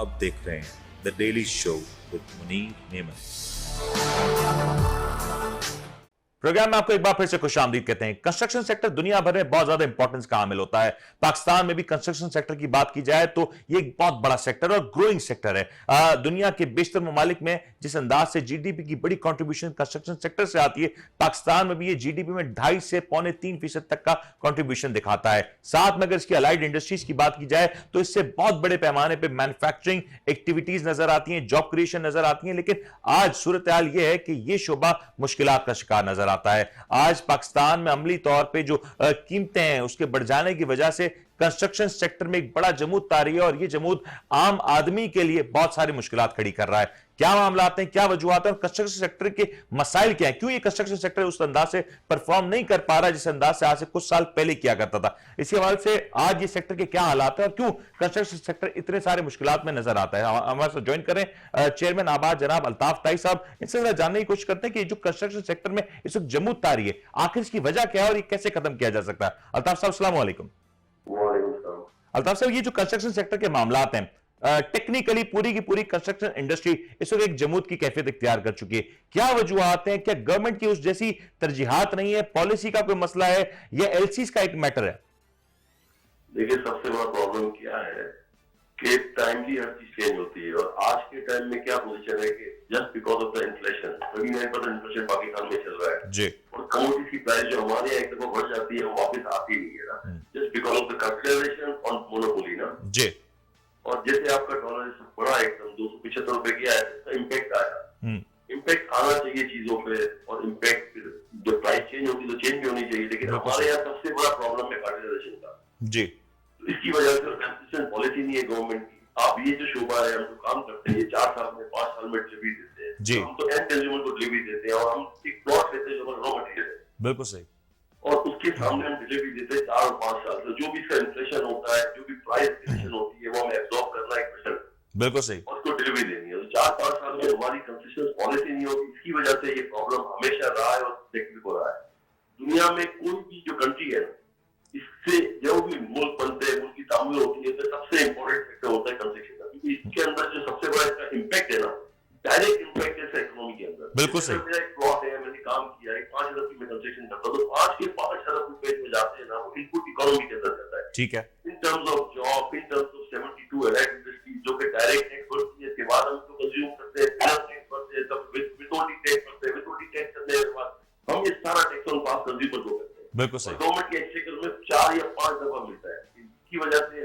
आप देख रहे हैं the daily show with Munir नेमत। प्रोग्राम में आपको एक बार फिर से खुशामदीद कहते हैं। कंस्ट्रक्शन सेक्टर दुनिया भर में बहुत ज्यादा इंपॉर्टेंस का हामिल होता है। पाकिस्तान में भी कंस्ट्रक्शन सेक्टर की बात की जाए तो ये एक बहुत बड़ा सेक्टर और ग्रोइंग सेक्टर है। दुनिया के बेशतर ममालिक में जिस अंदाज से जीडीपी की बड़ी कंट्रीब्यूशन कंस्ट्रक्शन सेक्टर से आती है, पाकिस्तान में भी ये जीडीपी में 2.5 से 3.25% तक का कंट्रीब्यूशन दिखाता है। साथ में अगर इसकी अलाइड इंडस्ट्रीज की बात की जाए तो इससे बहुत बड़े पैमाने पर मैन्युफैक्चरिंग एक्टिविटीज नजर आती हैं, जॉब क्रिएशन नजर आती है। लेकिन आज सूरत हाल यह है कि यह शोबा मुश्किलात का शिकार नजर आता है। आज पाकिस्तान में अमली तौर पे जो कीमतें हैं उसके बढ़ जाने की वजह से कंस्ट्रक्शन सेक्टर में एक बड़ा जमूद तारी है और यह जमूद आम आदमी के लिए बहुत सारी मुश्किलात खड़ी कर रहा है। क्या मामला हैं, क्या वजूहत है और कंस्ट्रक्शन सेक्टर के मसाइल क्या है, क्यों ये कंस्ट्रक्शन सेक्टर उस अंदाज से परफॉर्म नहीं कर पा रहा जिस अंदाज से आज से कुछ साल पहले किया करता था। इसी हवाले से आज ये सेक्टर के क्या हालात है और क्यों कंस्ट्रक्शन सेक्टर इतने सारे मुश्किलात में नजर आता है, हमारे साथ ज्वाइन करें चेयरमैन आबाद जनाब अल्ताफ ताई साहब। इनसे जानने की कोशिश करते हैं कि जो कंस्ट्रक्शन सेक्टर में इस वक्त जमूद तारी है, आखिर इसकी वजह क्या है और ये कैसे खत्म किया जा सकता है। अल्ताफ साहब अस्सलाम वालेकुम। अल्ताफ साहब, ये जो कंस्ट्रक्शन सेक्टर के मामलात हैं, टेक्निकली पूरी की पूरी कंस्ट्रक्शन इंडस्ट्री इस वक्त एक जमूद की कैफियत इख्तियार कर चुकी है। क्या वजूहत हैं, क्या गवर्नमेंट की उस जैसी तरजीहात नहीं है, पॉलिसी का कोई मसला है या एलसीज का एक मैटर है? देखिए, सबसे बड़ा प्रॉब्लम क्या है कि टाइमली हर चीज चेंज होती है और आज के टाइम में क्या पोजीशन है कि just because of the inflation 29% inflation Pakistan में चल रहा है जी, और कमोडिटी की प्राइस जो हमारे यहाँ एक दफा बढ़ जाती है वो वापस आती नहीं है ना, just because of the capitalization on monopoly ना जी। और जैसे आपका डॉलर बढ़ा एकदम 275 रुपए किया है, इसका इम्पैक्ट आया। इम्पैक्ट आना चाहिए चीजों पे और इम्पैक्ट जो प्राइस चेंज होती है तो चेंज भी होनी चाहिए, लेकिन हमारे यहाँ सबसे बड़ा प्रॉब्लम है कैपिटलाइजेशन का जी। तो इसकी वजह से कंसिस्टेंट पॉलिसी नहीं है गवर्नमेंट की। आप ये जो शोबा है, हम जो काम करते हैं ये 4 साल में 5 साल में डिलीवरी देते हैं जी। हम तो एंड कंज्यूमर को डिलीवरी देते हैं और हम एक प्लॉट लेते हैं जो रॉ मटेरियल है, बिल्कुल सही, और उसके सामने हम डिलीवरी देते हैं 4 और 5 साल। तो जो भी इसका इन्फ्लेशन होता है, जो भी प्राइस इन्फ्लेशन होती है वो हमें एब्जॉर्ब करना है 1%, बिल्कुल सही, और उसको डिलीवरी देनी है। तो 4-5 साल में हमारी कंसिस्टेंट पॉलिसी नहीं होती, इसकी वजह से ये प्रॉब्लम हमेशा रहा है और देखने को रहा है। दुनिया में कोई भी जो कंट्री है, इससे जो भी मुल्क बनते हैं, मुल्क की तामीर होती है, तो सबसे इंपॉर्टेंट फैक्टर होता है कंस्ट्रक्शन का, क्योंकि इसके अंदर जो सबसे बड़ा इसका इम्पैक्ट है ना, डायरेक्ट इम्पैक्ट है इकोनॉमी के अंदर। बिल्कुल सही। मेरा एक प्लॉट है, मैंने काम किया है, 5 अरब की मैं कंस्ट्रक्शन करता हूँ, तो 5 के 5 अरब रुपए में जाते हैं ना, वो इनपुट इकोनॉमी के अंदर जाता है। ठीक है, in terms of job, in terms of 72 allied industries जो कि डायरेक्ट टैक्स भरती है, इसके बाद हम उसको कंज्यूम करते हैं, बिजनेस टैक्स भरते हैं, तब विथहोल्डिंग टैक्स भरते हैं, विथहोल्डिंग टैक्स करने के बाद हम ये सारा टैक्स ऑन पास कंज्यूमर को करते हैं। बिल्कुल सही। गवर्नमेंट के एक्सचेकर में 4 या 5 दफा मिलता है। इसकी वजह से,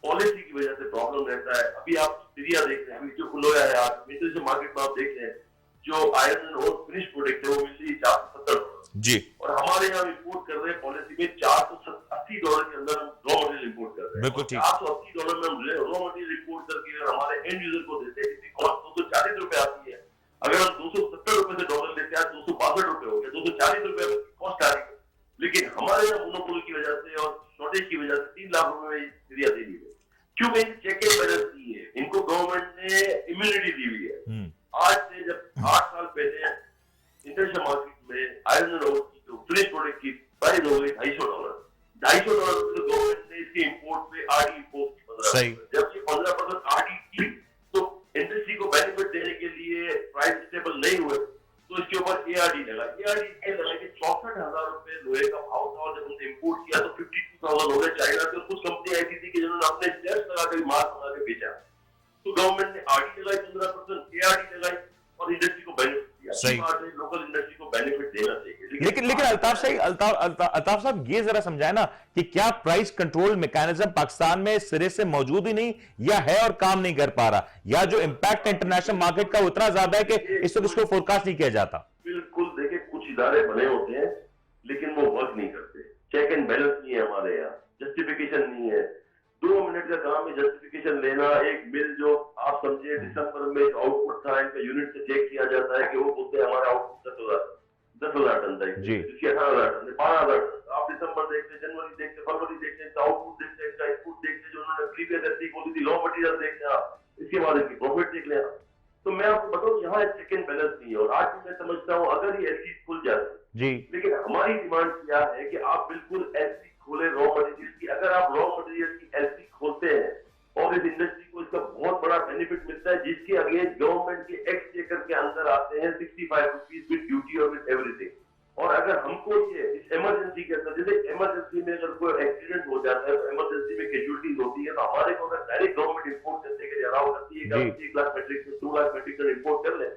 पॉलिसी की वजह से प्रॉब्लम रहता है। अभी आप सीरिया देख रहे हैं, अभी जो खुलोया है आज मिडिल मार्केट में, आप देख रहे हैं जो iron and ore finish product है वो मिल रही है $470 जी, और हमारे यहाँ इम्पोर्ट कर रहे हैं पॉलिसी में $480 के अंदर हम रॉ मटेरियल इम्पोर्ट कर रहे हैं। बिल्कुल ठीक। $480 में हम रॉ मटेरियल इम्पोर्ट करके हमारे एंड यूजर को देते हैं, जिसकी कॉस्ट 240 रुपए आती है। अगर हम 270 रुपए से डॉलर लेते हैं, 262 रुपए हो गया, 240 रुपए कॉस्ट आ रही है। लेकिन हमारे यहाँ मोनोपोली की वजह से और शॉर्टेज की वजह से 3 लाख रुपए में सीरिया दे दी है। क्योंकि चेक एंड बैलेंस नहीं है, इनको गवर्नमेंट ने इम्यूनिटी दी हुई है। आज से जब 8 साल पहले इंटरनेशनल मार्केट में आयरन एंड ओर की जो फिनिश प्रोडक्ट की प्राइस हो गई $250, $250 गवर्नमेंट ने इसके इम्पोर्ट पे आरडी इम्पोर्ट सही। जब ये 15% आरडी की तो इंडस्ट्री को बेनिफिट देने के लिए प्राइस स्टेबल नहीं हुए तो इसके ऊपर एआरडी लगा। एआरडी इसलिए लगा कि 64,000 रुपए लोहे का भाव था और जब उन्होंने इम्पोर्ट किया तो 52,000 हो गए चाइना से। कुछ कंपनी ऐसी थी कि जिन्होंने अपने स्टेप्स लगा कर माल बना के बेचा, तो गवर्नमेंट ने आरडी लगाई 15%, एआरडी लगाई और इंडस्ट्री को बेनिफिट दिया। सही। लोकल इंडस्ट्री को बेनिफिट देना चाहिए। लेकिन अल्ताफ साहब ये जरा समझाए ना कि क्या प्राइस कंट्रोल मैकेनिज्म पाकिस्तान में सिरे से मौजूद ही नहीं या है और काम नहीं कर पा रहा, या जो इम्पैक्ट इंटरनेशनल मार्केट का उतना ज्यादा है कि इस वक्त उसको फोरकास्ट नहीं किया जाता? बिल्कुल, देखिए कुछ इदारे बने होते हैं लेकिन वो वर्क नहीं करते, चेक एंड बैलेंस नहीं है हमारे यहाँ, जस्टिफिकेशन नहीं है। 2 मिनट का काम में जस्टिफिकेशन लेना। एक मिल जो आप समझिए दिसंबर में आउटपुट था, इनका यूनिट से चेक किया जाता है कि वो बोलते हैं हमारा आउटपुट 10,000 टन था, जिसकी 18,000 टन, 12,000 टन। आप दिसंबर देखते, जनवरी देखते, फरवरी देखते, इनका आउटपुट देखते, इनका इनपुट देखते, जो उन्होंने प्रीवियस ऐसी बोली थी रॉ मटेरियल देखते हैं, इसके बाद इनकी प्रॉफिट देख लें। तो मैं आपको बताऊं यहाँ चेक एंड बैलेंस नहीं है और आज भी मैं समझता हूँ अगर ये एलसी खुल जाती जी, लेकिन हमारी डिमांड क्या है कि आप बिल्कुल एलसी खोले रॉ मटेरियल की। अगर आप रॉ मटेरियल की एलसी खोलते हैं और इस इंडस्ट्री को इसका बहुत बड़ा बेनिफिट मिलता है, जिसके अगेंस्ट गवर्नमेंट के एक्सचेकर के अंदर आते हैं 65 रुपीज विद ड्यूटी और विद एवरीथिंग। और अगर हमको ये इस इमरजेंसी के अंदर, जैसे इमरजेंसी में अगर कोई एक्सीडेंट हो जाता है तो इमरजेंसी में कैजुअलिटीज होती है, तो हमारे को अगर डायरेक्ट गवर्नमेंट इंपोर्ट करने के लिए अलाउ करती है कि हम 1 lakh metric ton 2 lakh metric ton import कर लें,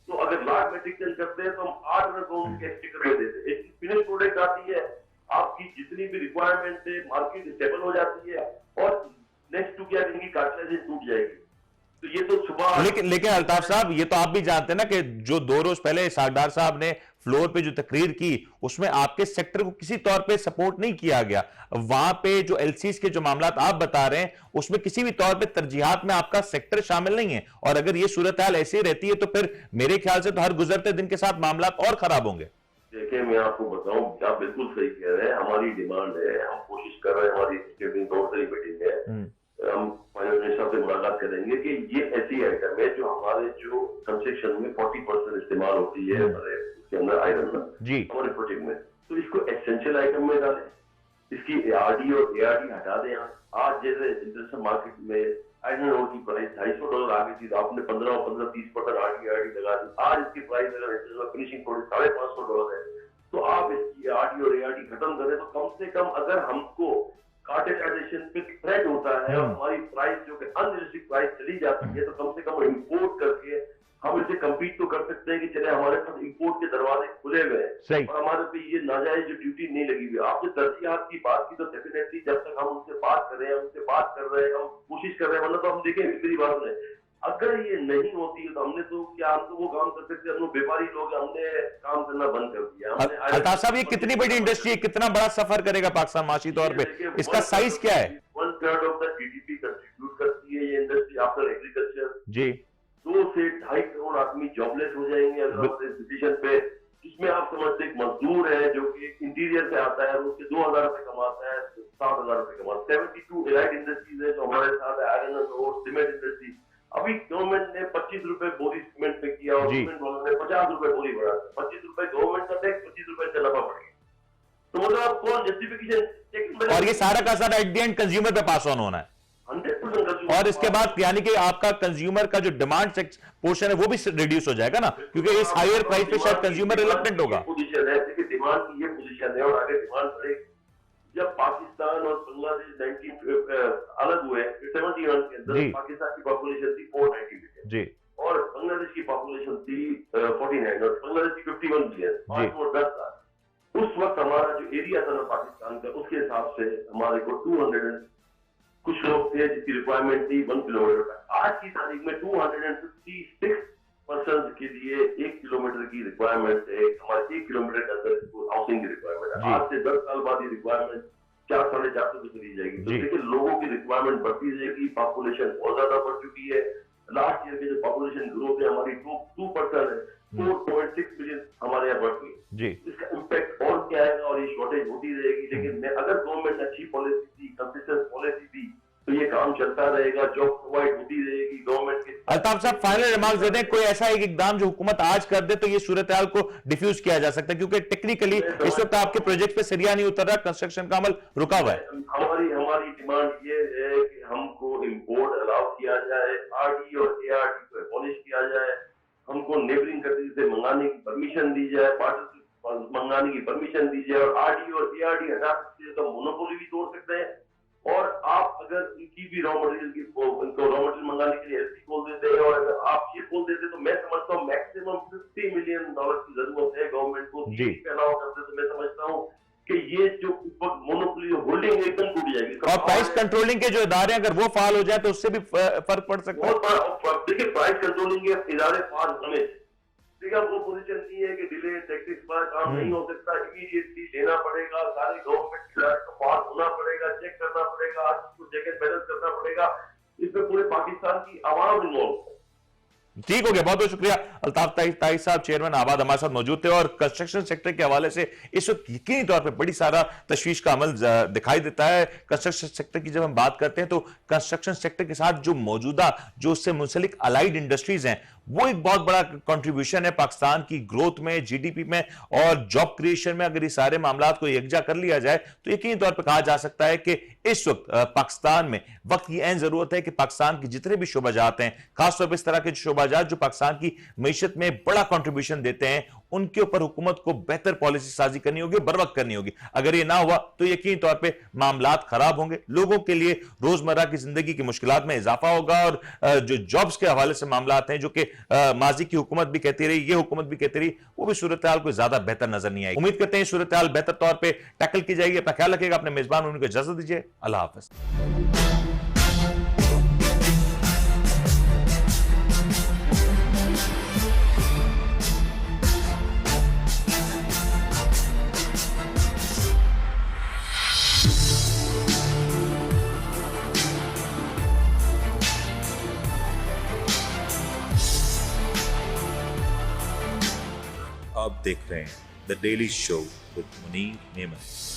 तो अगर लाख मेट्रिक टन करते हैं तो हम 8 अरब गवर्नमेंट के एक्सचेकर में देते हैं। एक फिनिश प्रोडक्ट आती है, आपकी जितनी भी रिक्वायरमेंट है मार्केट स्टेबल हो जाती है, और नेक्स्ट टू क्या करेंगी, कार्टिलाइजेशन टूट जाएगी। तो ये तो सुबह लेकिन अल्ताफ साहब, ये तो आप भी जानते हैं ना कि जो 2 रोज पहले सागदार साहब ने फ्लोर पे जो तकरीर की, उसमें आपके सेक्टर को किसी तौर पे सपोर्ट नहीं किया गया। वहां पे जो एलसीज के जो मामला आप बता रहे हैं, उसमें किसी भी तौर पे तरजीहात में आपका सेक्टर शामिल नहीं है। और अगर ये सूरत हाल ऐसी रहती है तो फिर मेरे ख्याल से तो हर गुजरते दिन के साथ मामला और खराब होंगे। देखिए, मैं आपको बताऊं, आप बिल्कुल सही कह रहे हैं, हमारी डिमांड है, हम कोशिश कर रहे हैं, हमारी मीटिंग है, हम फाइनेंस मिनिस्टर से मुलाकात करेंगे कि ये ऐसी आइटम है जो हमारे जो कंस्ट्रक्शन में 40% इस्तेमाल होती है, हमारे उसके अंदर आयरन जी हमारे प्रोजेक्ट में, तो इसको एसेंशियल आइटम में डालें, इसकी एआरडी और एआरडी हटा दें। आज जैसे इंटरनेशनल मार्केट में आयरन ओर की प्राइस $250 आ गई थी, तो आपने 15-30% आरडी लगा दी। आज इसकी प्राइस अगर इंटरनेशनल फिनिशिंग प्रोडक्ट $550 है, तो आप इसकी आरडी और एआरडी खत्म करें, तो कम से कम अगर हमको कार्टेलाइजेशन पे थ्रेट होता है और हमारी प्राइस जो कि अनरियलिस्टिक प्राइस चली जाती है, तो कम से कम इंपोर्ट करके हम इसे कम्पीट तो कर सकते हैं कि चले हमारे पास इंपोर्ट के दरवाजे खुले हुए हैं और हमारे पे ये नाजायज जो ड्यूटी नहीं लगी हुई। आपने तरजीहात की बात की, तो डेफिनेटली जब तक हम उनसे बात कर रहे हैं, उनसे बात कर रहे हैं, हम कोशिश कर रहे हैं, वरना तो हम देखें मेरी बात है, अगर ये नहीं होती है तो हमने तो क्या, हम तो वो काम कर सकते हैं, हम लोग व्यापारी लोग, हमने काम करना बंद कर दिया। अल्ताफ साहब, ये कितनी बड़ी इंडस्ट्री है, कितना बड़ा सफर करेगा पाकिस्तान माशी तौर पे, इसका साइज क्या है? 1/3 ऑफ द जीडीपी कंट्रीब्यूट करती है ये इंडस्ट्री आफ्टर एग्रीकल्चर जी। 2 से 2.5 करोड़ आदमी जॉबलेस हो जाएंगे अगर इस डिसीजन पे। इसमें आप समझते एक मजदूर है जो कि इंटीरियर से आता है, उसके 2,000 रुपए कमाता है, 7,000 रुपए कमाता है। 72 एलाइड इंडस्ट्रीज है जो हमारे साथ है, आयरन और सीमेंट इंडस्ट्री। अभी गवर्नमेंट ने 25 रुपए बोरी सीमेंट पे किया और सीमेंट वालों ने 50 रुपए बोरी बढ़ा, 25 रुपए गवर्नमेंट का टैक्स, 25 रुपए से नफा पड़ेगा। तो मतलब आप कौन जस्टिफिकेशन, और ये सारा का सारा एट द एंड कंज्यूमर पे पास ऑन होना है 100%। और इसके बाद यानी कि आपका कंज्यूमर का जो डिमांड पोर्शन है वो भी रिड्यूस हो जाएगा ना, क्योंकि इस हायर प्राइस पे शायद कंज्यूमर रिलक्टेंट होगा। पोजीशन है, देखिए डिमांड की ये पोजीशन है और आगे डिमांड बढ़ेगी। जब पाकिस्तान और बांग्लादेश 19 अलग हुए 71 के अंदर, पाकिस्तान की पॉपुलेशन थी 490 मिलियन जी, और बांग्लादेश की पॉपुलेशन थी 49 और बांग्लादेश की 51 मिलियन, 5 और 10 साल। उस वक्त हमारा जो एरिया था ना पाकिस्तान का, उसके हिसाब से हमारे को 200 कुछ लोग थे जिसकी रिक्वायरमेंट थी 1 किलोमीटर का। आज की तारीख में 256 पर्सन के लिए 1 किलोमीटर की रिक्वायरमेंट है, हमारे 1 किलोमीटर के अंदर हाउसिंग की रिक्वायरमेंट है। आज से 10 साल बाद ये रिक्वायरमेंट 400-450 पे चली जाएगी। तो देखिए लोगों की रिक्वायरमेंट बढ़ती जाएगी, पॉपुलेशन बहुत ज्यादा बढ़ चुकी है। लास्ट ईयर की जो पॉपुलेशन ग्रोथ है हमारी 2% है, 4.6 मिलियन हमारे यहाँ बढ़ गई। इसका इम्पैक्ट और क्या आएगा और ये शॉर्टेज होती रहेगी। लेकिन अगर गवर्नमेंट ने अच्छी पॉलिसी दी, कंसिस्टेंट पॉलिसी दी, तो ये काम चलता रहेगा, जॉब प्रोवाइड होती रहेगी गवर्नमेंट के। अल्ताफ साहब, फाइनल रिमार्क्स दे दें, कोई ऐसा एक इकदाम जो हुकूमत आज कर दे तो ये सूरत हाल को डिफ्यूज किया जा सकता है, क्योंकि टेक्निकली इस वक्त आपके प्रोजेक्ट पे सरिया नहीं उतर रहा, कंस्ट्रक्शन का अमल रुका हुआ है। हमारी डिमांड ये है कि हमको इम्पोर्ट अलाउ किया जाए, आरडी और एआरडी को एबॉलिश किया जाए, हमको नेबरिंग कंट्री से मंगाने की परमिशन दी जाए, पार्टनर से मंगाने की परमिशन दी जाए, और आरडी और एआरडी हटा सकते हैं तो मोनोपोली भी तोड़ सकते हैं। और आप अगर इनकी भी रॉ मटेरियल की इनको रॉ मटेरियल मंगाने के लिए एलसी खोल देते हैं और अगर आप ये खोल देते तो मैं समझता हूँ मैक्सिमम $50 मिलियन की जरूरत है गवर्नमेंट को अलाउ करते। तो मैं समझता हूँ कि ये जो मोनोपोली होल्डिंग एकदम टूट जाएगी। और प्राइस कंट्रोलिंग के जो इदारे अगर वो फाल हो जाए तो उससे भी फर्क पड़ सकता है। देखिए प्राइस कंट्रोलिंग के इदारे फाल होने, वो पोजीशन नहीं है कि डिले टैक्टिक्स पर काम नहीं हो सकता, इमीडिएटली लेना पड़ेगा, सारे गवर्नमेंट को पास होना पड़ेगा, चेक करना पड़ेगा, उसको चेक एंड बैलेंस करना पड़ेगा। इसमें पूरे पाकिस्तान की आवाम इन्वॉल्व है। ठीक हो गया, बहुत बहुत शुक्रिया। अल्ताफ ताई साहब चेयरमैन आबाद हमारे साथ मौजूद थे और कंस्ट्रक्शन सेक्टर के हवाले से इस वक्त यकीनी तौर पे बड़ी सारा तशवीश का अमल दिखाई देता है। कंस्ट्रक्शन सेक्टर की जब हम बात करते हैं तो कंस्ट्रक्शन सेक्टर के साथ जो मौजूदा जो उससे मुंसलिक अलाइड इंडस्ट्रीज हैं वो एक बहुत बड़ा कंट्रीब्यूशन है पाकिस्तान की ग्रोथ में, जीडीपी में और जॉब क्रिएशन में। अगर ये सारे मामला को यकजा कर लिया जाए तो यकीनी तौर पर कहा जा सकता है कि इस वक्त पाकिस्तान में वक्त की ऐन जरूरत है कि पाकिस्तान के जितने भी शोबाजात हैं, खासतौर पर इस तरह के शोबाजात जो पाकिस्तान की मईशत में बड़ा कंट्रीब्यूशन देते हैं, उनके ऊपर हुकूमत को बेहतर पॉलिसी साजी करनी होगी, बर वक्त करनी होगी। अगर ये ना हुआ तो यकीनी तौर पे मामलात खराब होंगे, लोगों के लिए रोजमर्रा की जिंदगी की मुश्किलात में इजाफा होगा और जो जॉब्स के हवाले से मामलात हैं, जो कि माजी की हुकूमत भी कहती रही, ये हुकूमत भी कहती रही, वो भी सूरत हाल कोई ज्यादा बेहतर नजर नहीं आई। उम्मीद करते हैं सूरत हाल बेहतर तौर पर टैकल की जाएगी। अपना ख्याल रखिएगा, अपने मेजबान उनको इजाजत दीजिए। अल्लाह हाफिज। आप देख रहे हैं the daily show with Munir नेमत।